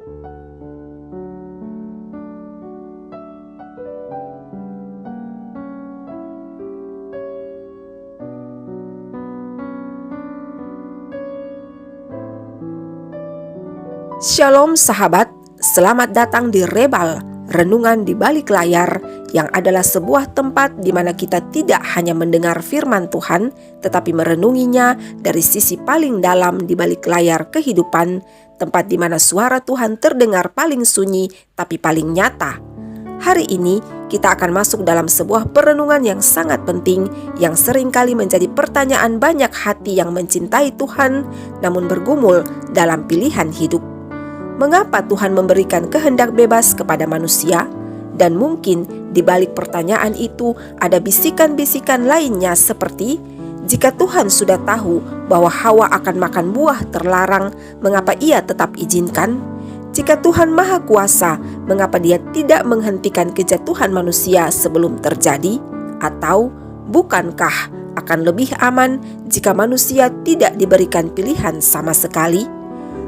Shalom sahabat, selamat datang di Rebal, renungan di balik layar, yang adalah sebuah tempat di mana kita tidak hanya mendengar firman Tuhan, tetapi merenunginya dari sisi paling dalam di balik layar kehidupan, tempat di mana suara Tuhan terdengar paling sunyi tapi paling nyata. Hari ini kita akan masuk dalam sebuah perenungan yang sangat penting, yang seringkali menjadi pertanyaan banyak hati yang mencintai Tuhan namun bergumul dalam pilihan hidup. Mengapa Tuhan memberikan kehendak bebas kepada manusia? Dan mungkin di balik pertanyaan itu ada bisikan-bisikan lainnya seperti, jika Tuhan sudah tahu bahwa Hawa akan makan buah terlarang, mengapa Ia tetap izinkan? Jika Tuhan Maha Kuasa, mengapa Dia tidak menghentikan kejatuhan manusia sebelum terjadi? Atau bukankah akan lebih aman jika manusia tidak diberikan pilihan sama sekali?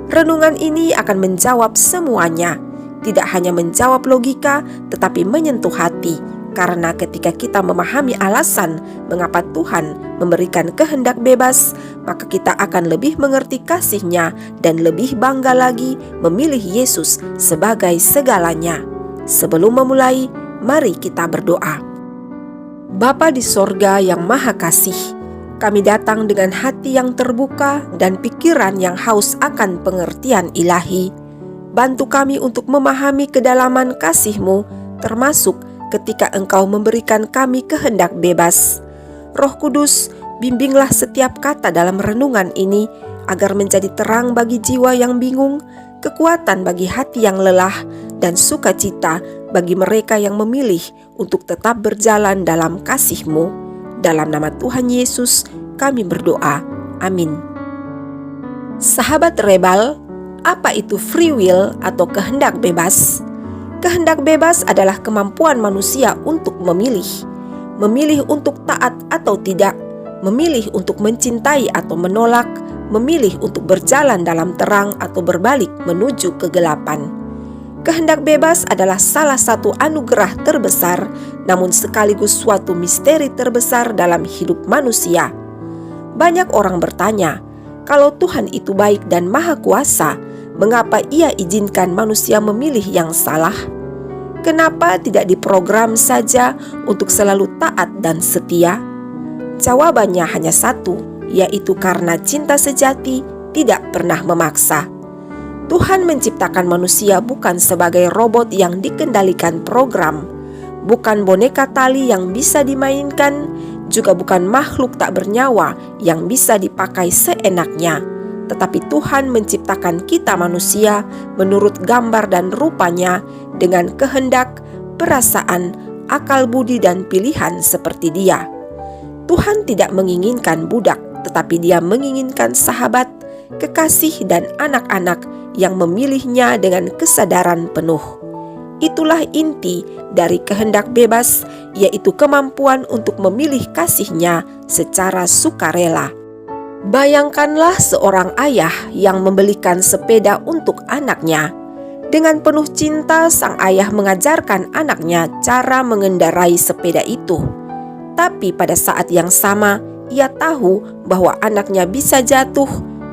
Renungan ini akan menjawab semuanya, tidak hanya menjawab logika, tetapi menyentuh hati. Karena ketika kita memahami alasan mengapa Tuhan memberikan kehendak bebas, maka kita akan lebih mengerti kasih-Nya dan lebih bangga lagi memilih Yesus sebagai segalanya. Sebelum memulai, mari kita berdoa. Bapa di sorga yang Maha Kasih, kami datang dengan hati yang terbuka dan pikiran yang haus akan pengertian ilahi. Bantu kami untuk memahami kedalaman kasih-Mu, termasuk ketika Engkau memberikan kami kehendak bebas. Roh Kudus, bimbinglah setiap kata dalam renungan ini, agar menjadi terang bagi jiwa yang bingung, kekuatan bagi hati yang lelah, dan sukacita bagi mereka yang memilih untuk tetap berjalan dalam kasih-Mu. Dalam nama Tuhan Yesus kami berdoa. Amin. Sahabat Rebal, apa itu free will atau kehendak bebas? Kehendak bebas adalah kemampuan manusia untuk memilih. Memilih untuk taat atau tidak, memilih untuk mencintai atau menolak, memilih untuk berjalan dalam terang atau berbalik menuju kegelapan. Kehendak bebas adalah salah satu anugerah terbesar, namun sekaligus suatu misteri terbesar dalam hidup manusia. Banyak orang bertanya, kalau Tuhan itu baik dan Maha Kuasa, mengapa Ia izinkan manusia memilih yang salah? Kenapa tidak diprogram saja untuk selalu taat dan setia? Jawabannya hanya satu, yaitu karena cinta sejati tidak pernah memaksa. Tuhan menciptakan manusia bukan sebagai robot yang dikendalikan program, bukan boneka tali yang bisa dimainkan, juga bukan makhluk tak bernyawa yang bisa dipakai seenaknya. Tetapi Tuhan menciptakan kita manusia menurut gambar dan rupanya, dengan kehendak, perasaan, akal budi dan pilihan seperti Dia. Tuhan tidak menginginkan budak, tetapi Dia menginginkan sahabat, kekasih dan anak-anak yang memilihnya dengan kesadaran penuh. Itulah inti dari kehendak bebas, yaitu kemampuan untuk memilih kasih-Nya secara sukarela. Bayangkanlah seorang ayah yang membelikan sepeda untuk anaknya. Dengan penuh cinta, sang ayah mengajarkan anaknya cara mengendarai sepeda itu. Tapi pada saat yang sama, ia tahu bahwa anaknya bisa jatuh,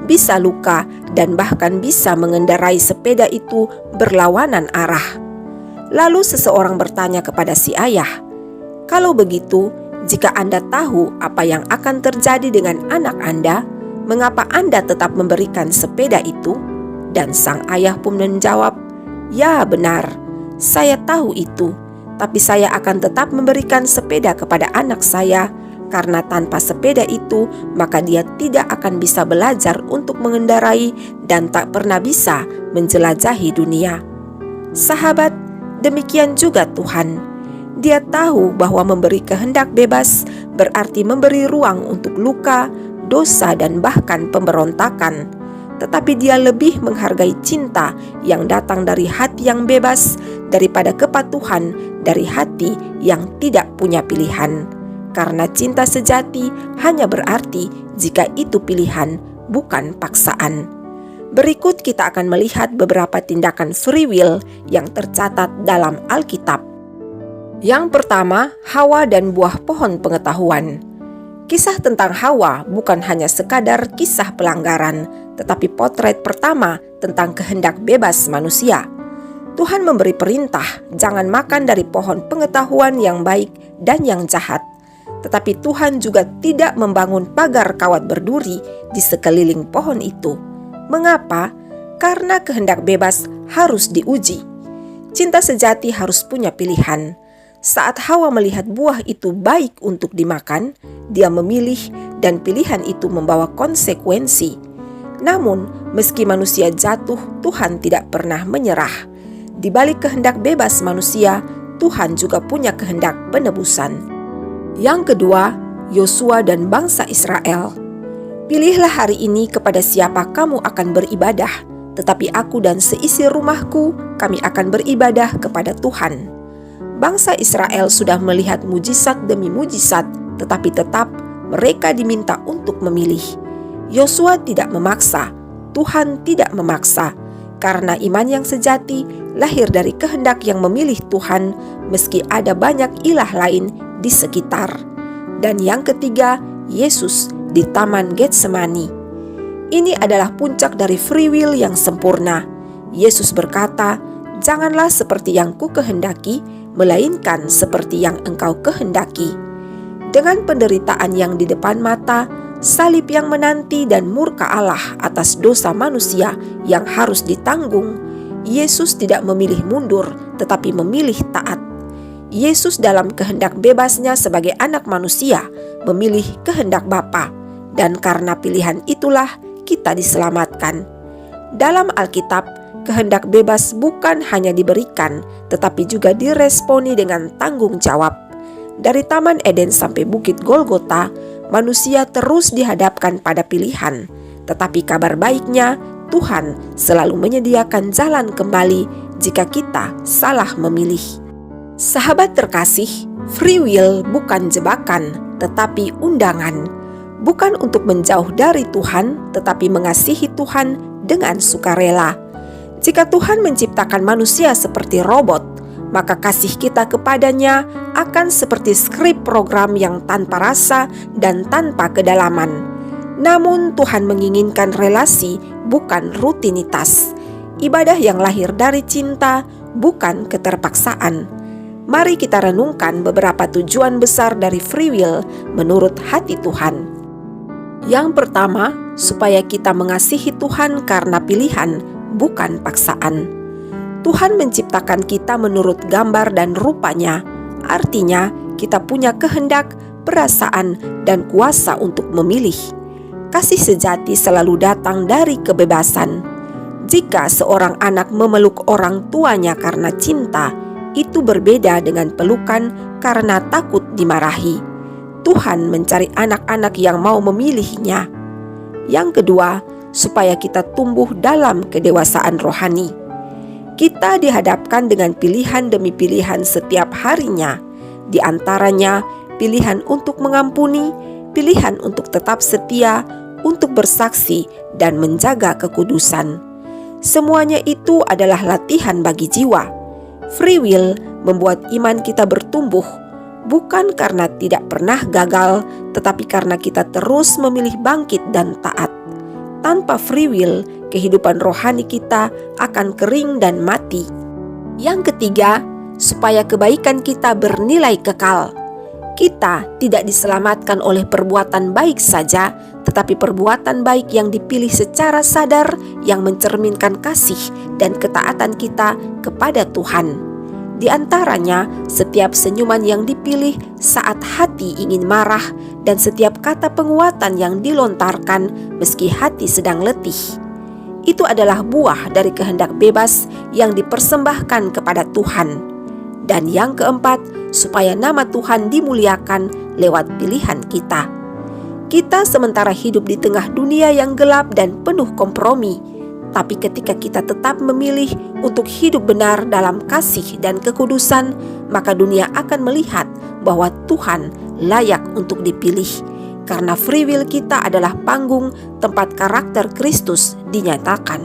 bisa luka, dan bahkan bisa mengendarai sepeda itu berlawanan arah. Lalu seseorang bertanya kepada si ayah, "Kalau begitu, jika Anda tahu apa yang akan terjadi dengan anak Anda, mengapa Anda tetap memberikan sepeda itu?" Dan sang ayah pun menjawab, "Ya benar, saya tahu itu, tapi saya akan tetap memberikan sepeda kepada anak saya, karena tanpa sepeda itu, maka dia tidak akan bisa belajar untuk mengendarai dan tak pernah bisa menjelajahi dunia." Sahabat, demikian juga Tuhan. Dia tahu bahwa memberi kehendak bebas berarti memberi ruang untuk luka, dosa, dan bahkan pemberontakan. Tetapi Dia lebih menghargai cinta yang datang dari hati yang bebas daripada kepatuhan dari hati yang tidak punya pilihan. Karena cinta sejati hanya berarti jika itu pilihan, bukan paksaan. Berikut kita akan melihat beberapa tindakan free will yang tercatat dalam Alkitab. Yang pertama, Hawa dan buah pohon pengetahuan. Kisah tentang Hawa bukan hanya sekadar kisah pelanggaran, tetapi potret pertama tentang kehendak bebas manusia. Tuhan memberi perintah, jangan makan dari pohon pengetahuan yang baik dan yang jahat. Tetapi Tuhan juga tidak membangun pagar kawat berduri di sekeliling pohon itu. Mengapa? Karena kehendak bebas harus diuji. Cinta sejati harus punya pilihan. Saat Hawa melihat buah itu baik untuk dimakan, dia memilih dan pilihan itu membawa konsekuensi. Namun, meski manusia jatuh, Tuhan tidak pernah menyerah. Di balik kehendak bebas manusia, Tuhan juga punya kehendak penebusan. Yang kedua, Yosua dan bangsa Israel. Pilihlah hari ini kepada siapa kamu akan beribadah, tetapi aku dan seisi rumahku, kami akan beribadah kepada Tuhan. Bangsa Israel sudah melihat mujizat demi mujizat, tetapi tetap mereka diminta untuk memilih. Yosua tidak memaksa, Tuhan tidak memaksa, karena iman yang sejati lahir dari kehendak yang memilih Tuhan, meski ada banyak ilah lain di sekitar. Dan yang ketiga, Yesus di Taman Getsemani. Ini adalah puncak dari free will yang sempurna. Yesus berkata, "Janganlah seperti yang ku kehendaki, melainkan seperti yang engkau kehendaki." Dengan penderitaan yang di depan mata, salib yang menanti dan murka Allah atas dosa manusia yang harus ditanggung, Yesus tidak memilih mundur, tetapi memilih taat. Yesus dalam kehendak bebasnya sebagai anak manusia, memilih kehendak Bapa, dan karena pilihan itulah kita diselamatkan. Dalam Alkitab, kehendak bebas bukan hanya diberikan, tetapi juga diresponi dengan tanggung jawab. Dari Taman Eden sampai Bukit Golgota, manusia terus dihadapkan pada pilihan. Tetapi kabar baiknya, Tuhan selalu menyediakan jalan kembali jika kita salah memilih. Sahabat terkasih, free will bukan jebakan, tetapi undangan. Bukan untuk menjauh dari Tuhan, tetapi mengasihi Tuhan dengan sukarela. Jika Tuhan menciptakan manusia seperti robot, maka kasih kita kepadanya akan seperti skrip program yang tanpa rasa dan tanpa kedalaman. Namun Tuhan menginginkan relasi, bukan rutinitas. Ibadah yang lahir dari cinta, bukan keterpaksaan. Mari kita renungkan beberapa tujuan besar dari free will menurut hati Tuhan. Yang pertama, supaya kita mengasihi Tuhan karena pilihan, bukan paksaan. Tuhan menciptakan kita menurut gambar dan rupanya, artinya kita punya kehendak, perasaan, dan kuasa untuk memilih. Kasih sejati selalu datang dari kebebasan. Jika seorang anak memeluk orang tuanya karena cinta, itu berbeda dengan pelukan karena takut dimarahi. Tuhan mencari anak-anak yang mau memilihnya. Yang kedua, supaya kita tumbuh dalam kedewasaan rohani. Kita dihadapkan dengan pilihan demi pilihan setiap harinya. Di antaranya, pilihan untuk mengampuni, pilihan untuk tetap setia, untuk bersaksi, dan menjaga kekudusan. Semuanya itu adalah latihan bagi jiwa. Free will membuat iman kita bertumbuh, bukan karena tidak pernah gagal, tetapi karena kita terus memilih bangkit dan taat. Tanpa free will, kehidupan rohani kita akan kering dan mati. Yang ketiga, supaya kebaikan kita bernilai kekal. Kita tidak diselamatkan oleh perbuatan baik saja, tetapi perbuatan baik yang dipilih secara sadar yang mencerminkan kasih dan ketaatan kita kepada Tuhan. Di antaranya, setiap senyuman yang dipilih saat hati ingin marah dan setiap kata penguatan yang dilontarkan meski hati sedang letih. Itu adalah buah dari kehendak bebas yang dipersembahkan kepada Tuhan. Dan yang keempat, supaya nama Tuhan dimuliakan lewat pilihan kita. Kita sementara hidup di tengah dunia yang gelap dan penuh kompromi. Tapi ketika kita tetap memilih untuk hidup benar dalam kasih dan kekudusan, maka dunia akan melihat bahwa Tuhan layak untuk dipilih. karena free will kita adalah panggung tempat karakter Kristus dinyatakan.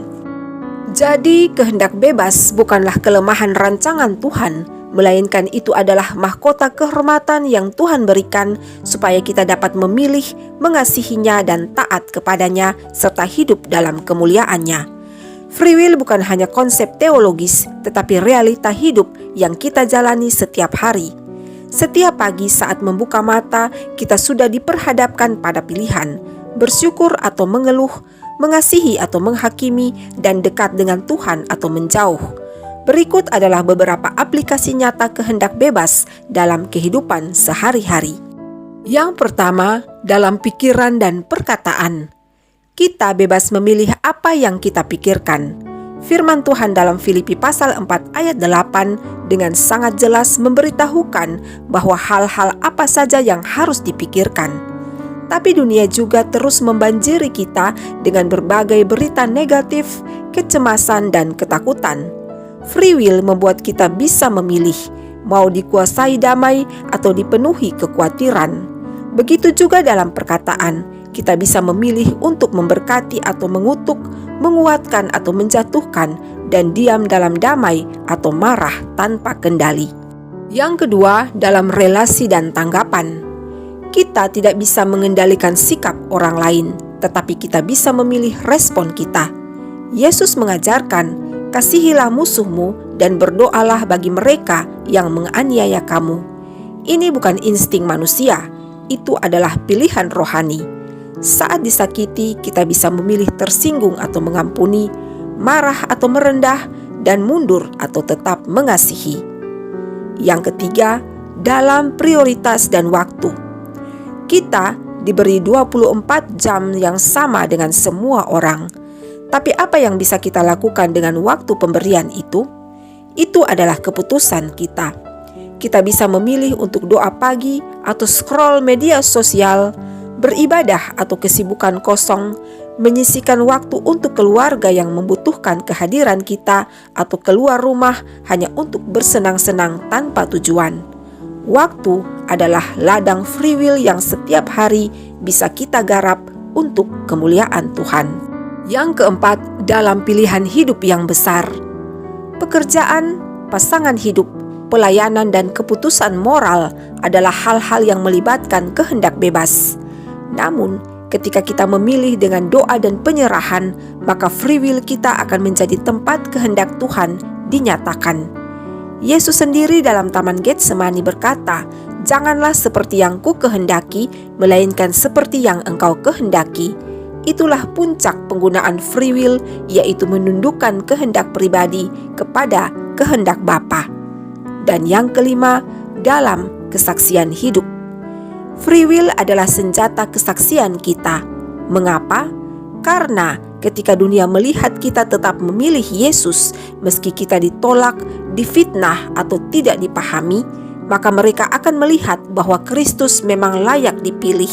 Jadi, kehendak bebas bukanlah kelemahan rancangan Tuhan, melainkan itu adalah mahkota kehormatan yang Tuhan berikan supaya kita dapat memilih, mengasihinya dan taat kepadanya serta hidup dalam kemuliaannya. Free will bukan hanya konsep teologis, tetapi realita hidup yang kita jalani setiap hari. Setiap pagi saat membuka mata, kita sudah diperhadapkan pada pilihan, bersyukur atau mengeluh, mengasihi atau menghakimi, dan dekat dengan Tuhan atau menjauh. Berikut adalah beberapa aplikasi nyata kehendak bebas dalam kehidupan sehari-hari. Yang pertama, dalam pikiran dan perkataan. Kita bebas memilih apa yang kita pikirkan. Firman Tuhan dalam Filipi pasal 4 ayat 8 dengan sangat jelas memberitahukan bahwa hal-hal apa saja yang harus dipikirkan. Tapi dunia juga terus membanjiri kita dengan berbagai berita negatif, kecemasan, dan ketakutan. Free will membuat kita bisa memilih, mau dikuasai damai atau dipenuhi kekhawatiran. Begitu juga dalam perkataan, kita bisa memilih untuk memberkati atau mengutuk, menguatkan atau menjatuhkan, dan diam dalam damai atau marah tanpa kendali. Yang kedua, dalam relasi dan tanggapan. Kita tidak bisa mengendalikan sikap orang lain, tetapi kita bisa memilih respon kita. Yesus mengajarkan, kasihilah musuhmu dan berdoalah bagi mereka yang menganiaya kamu. Ini bukan insting manusia, itu adalah pilihan rohani. Saat disakiti, kita bisa memilih tersinggung atau mengampuni, marah atau merendah, dan mundur atau tetap mengasihi. Yang ketiga, dalam prioritas dan waktu. Kita diberi 24 jam yang sama dengan semua orang. Tapi apa yang bisa kita lakukan dengan waktu pemberian itu? Itu adalah keputusan kita. Kita bisa memilih untuk doa pagi atau scroll media sosial, beribadah atau kesibukan kosong, menyisihkan waktu untuk keluarga yang membutuhkan kehadiran kita, atau keluar rumah hanya untuk bersenang-senang tanpa tujuan. Waktu adalah ladang free will yang setiap hari bisa kita garap untuk kemuliaan Tuhan. Yang keempat, dalam pilihan hidup yang besar. Pekerjaan, pasangan hidup, pelayanan, dan keputusan moral adalah hal-hal yang melibatkan kehendak bebas. Namun, ketika kita memilih dengan doa dan penyerahan, maka free will kita akan menjadi tempat kehendak Tuhan dinyatakan. Yesus sendiri dalam Taman Getsemani berkata, "Janganlah seperti yang ku kehendaki, melainkan seperti yang engkau kehendaki." Itulah puncak penggunaan free will, yaitu menundukkan kehendak pribadi kepada kehendak Bapa. Dan yang kelima, dalam kesaksian hidup. Free will adalah senjata kesaksian kita. Mengapa? Karena ketika dunia melihat kita tetap memilih Yesus, meski kita ditolak, difitnah, atau tidak dipahami, maka mereka akan melihat bahwa Kristus memang layak dipilih.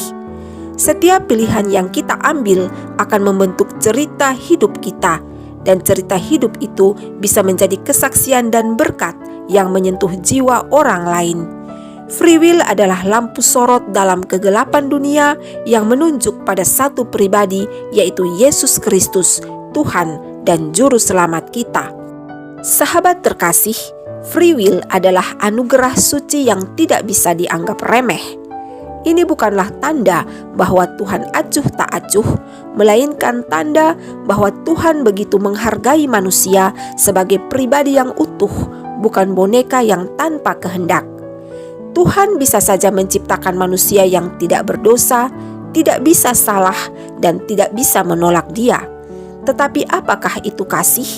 Setiap pilihan yang kita ambil akan membentuk cerita hidup kita, dan cerita hidup itu bisa menjadi kesaksian dan berkat yang menyentuh jiwa orang lain. Free will adalah lampu sorot dalam kegelapan dunia yang menunjuk pada satu pribadi, yaitu Yesus Kristus, Tuhan dan Juru Selamat kita. Sahabat terkasih, free will adalah anugerah suci yang tidak bisa dianggap remeh. Ini bukanlah tanda bahwa Tuhan acuh tak acuh, melainkan tanda bahwa Tuhan begitu menghargai manusia sebagai pribadi yang utuh, bukan boneka yang tanpa kehendak. Tuhan bisa saja menciptakan manusia yang tidak berdosa, tidak bisa salah, dan tidak bisa menolak Dia. Tetapi apakah itu kasih?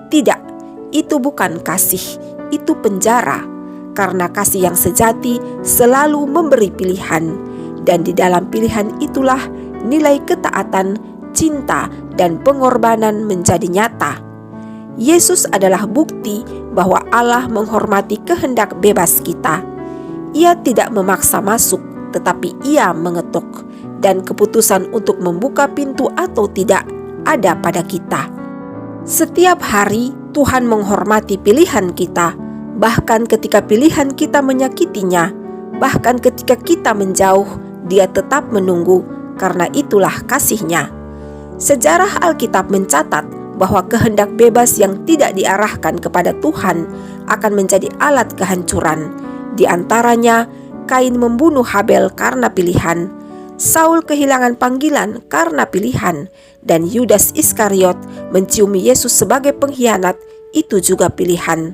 Tidak, itu bukan kasih, itu penjara. Karena kasih yang sejati selalu memberi pilihan, dan di dalam pilihan itulah nilai ketaatan, cinta, dan pengorbanan menjadi nyata. Yesus adalah bukti bahwa Allah menghormati kehendak bebas kita. Ia tidak memaksa masuk, tetapi Ia mengetuk, dan keputusan untuk membuka pintu atau tidak ada pada kita. Setiap hari Tuhan menghormati pilihan kita, bahkan ketika pilihan kita menyakitinya, bahkan ketika kita menjauh Dia tetap menunggu, karena itulah kasih-Nya. Sejarah Alkitab mencatat bahwa kehendak bebas yang tidak diarahkan kepada Tuhan akan menjadi alat kehancuran. Di antaranya, Kain membunuh Habel karena pilihan, Saul kehilangan panggilan karena pilihan, dan Yudas Iskariot menciumi Yesus sebagai pengkhianat, itu juga pilihan.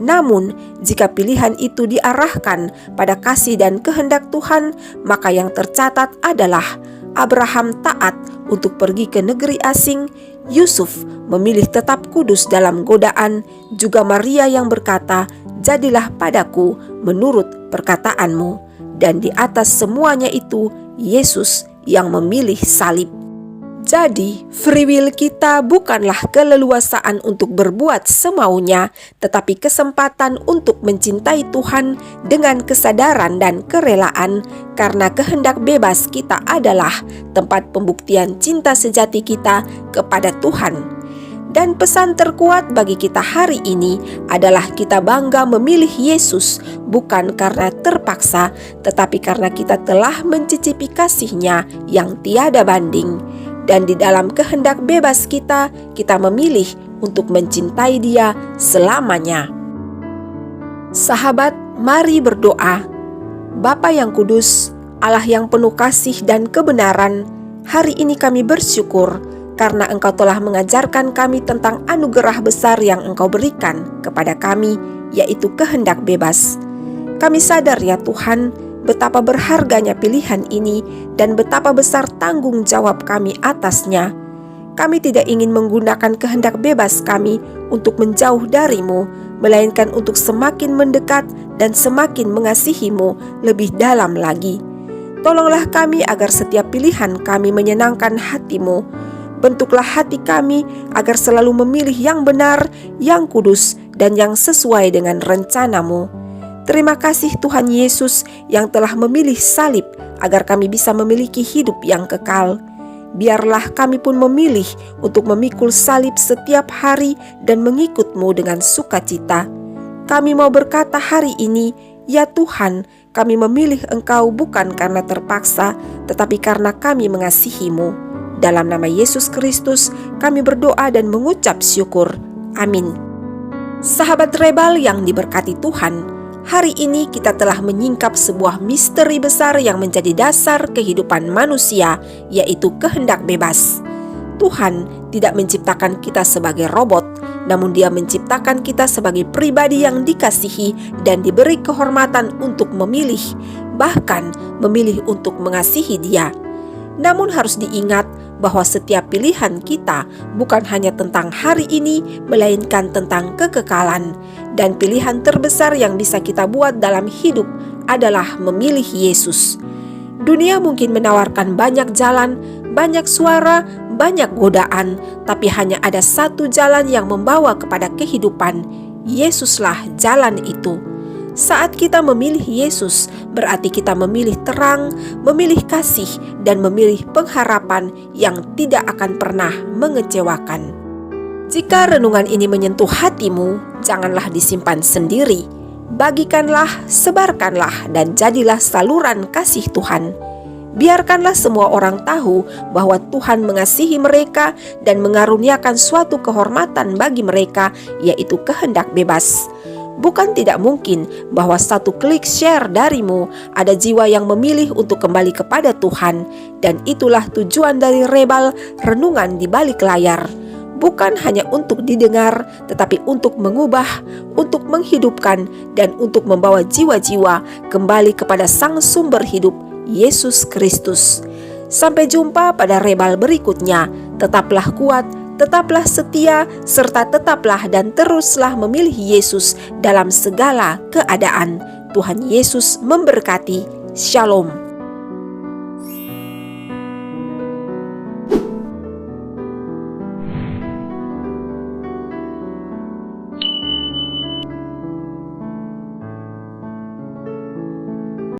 Namun, jika pilihan itu diarahkan pada kasih dan kehendak Tuhan, maka yang tercatat adalah Abraham taat untuk pergi ke negeri asing, Yusuf memilih tetap kudus dalam godaan, juga Maria yang berkata, "Jadilah padaku menurut perkataanmu." Dan di atas semuanya itu, Yesus yang memilih salib. Jadi, free will kita bukanlah keleluasaan untuk berbuat semaunya, tetapi kesempatan untuk mencintai Tuhan dengan kesadaran dan kerelaan, karena kehendak bebas kita adalah tempat pembuktian cinta sejati kita kepada Tuhan. Dan pesan terkuat bagi kita hari ini adalah kita bangga memilih Yesus, bukan karena terpaksa, tetapi karena kita telah mencicipi kasih-Nya yang tiada banding. Dan di dalam kehendak bebas kita memilih untuk mencintai Dia selamanya. Sahabat, mari berdoa. Bapa yang kudus, Allah yang penuh kasih dan kebenaran, hari ini kami bersyukur karena Engkau telah mengajarkan kami tentang anugerah besar yang Engkau berikan kepada kami, yaitu kehendak bebas. Kami sadar ya Tuhan, betapa berharganya pilihan ini dan betapa besar tanggung jawab kami atasnya. Kami tidak ingin menggunakan kehendak bebas kami untuk menjauh dari-Mu, melainkan untuk semakin mendekat dan semakin mengasihi-Mu lebih dalam lagi. Tolonglah kami agar setiap pilihan kami menyenangkan hati-Mu. Bentuklah hati kami agar selalu memilih yang benar, yang kudus, dan yang sesuai dengan rencana-Mu. Terima kasih Tuhan Yesus yang telah memilih salib agar kami bisa memiliki hidup yang kekal. Biarlah kami pun memilih untuk memikul salib setiap hari dan mengikut-Mu dengan sukacita. Kami mau berkata hari ini, ya Tuhan, kami memilih Engkau bukan karena terpaksa, tetapi karena kami mengasihi-Mu. Dalam nama Yesus Kristus, kami berdoa dan mengucap syukur. Amin. Sahabat Rebel yang diberkati Tuhan, hari ini kita telah menyingkap sebuah misteri besar yang menjadi dasar kehidupan manusia, yaitu kehendak bebas. Tuhan tidak menciptakan kita sebagai robot, namun Dia menciptakan kita sebagai pribadi yang dikasihi dan diberi kehormatan untuk memilih, bahkan memilih untuk mengasihi Dia. Namun harus diingat bahwa setiap pilihan kita bukan hanya tentang hari ini, melainkan tentang kekekalan. Dan pilihan terbesar yang bisa kita buat dalam hidup adalah memilih Yesus. Dunia mungkin menawarkan banyak jalan, banyak suara, banyak godaan, tapi hanya ada satu jalan yang membawa kepada kehidupan. Yesuslah jalan itu. Saat kita memilih Yesus, berarti kita memilih terang, memilih kasih, dan memilih pengharapan yang tidak akan pernah mengecewakan. Jika renungan ini menyentuh hatimu, janganlah disimpan sendiri. Bagikanlah, sebarkanlah, dan jadilah saluran kasih Tuhan. Biarkanlah semua orang tahu bahwa Tuhan mengasihi mereka dan mengaruniakan suatu kehormatan bagi mereka, yaitu kehendak bebas. Bukan tidak mungkin bahwa satu klik share darimu ada jiwa yang memilih untuk kembali kepada Tuhan, dan itulah tujuan dari Rebel Renungan di Balik Layar. Bukan hanya untuk didengar, tetapi untuk mengubah, untuk menghidupkan, dan untuk membawa jiwa-jiwa kembali kepada Sang Sumber Hidup, Yesus Kristus. Sampai jumpa pada Rebel berikutnya. Tetaplah kuat, tetaplah setia, serta tetaplah dan teruslah memilih Yesus dalam segala keadaan. Tuhan Yesus memberkati. Shalom.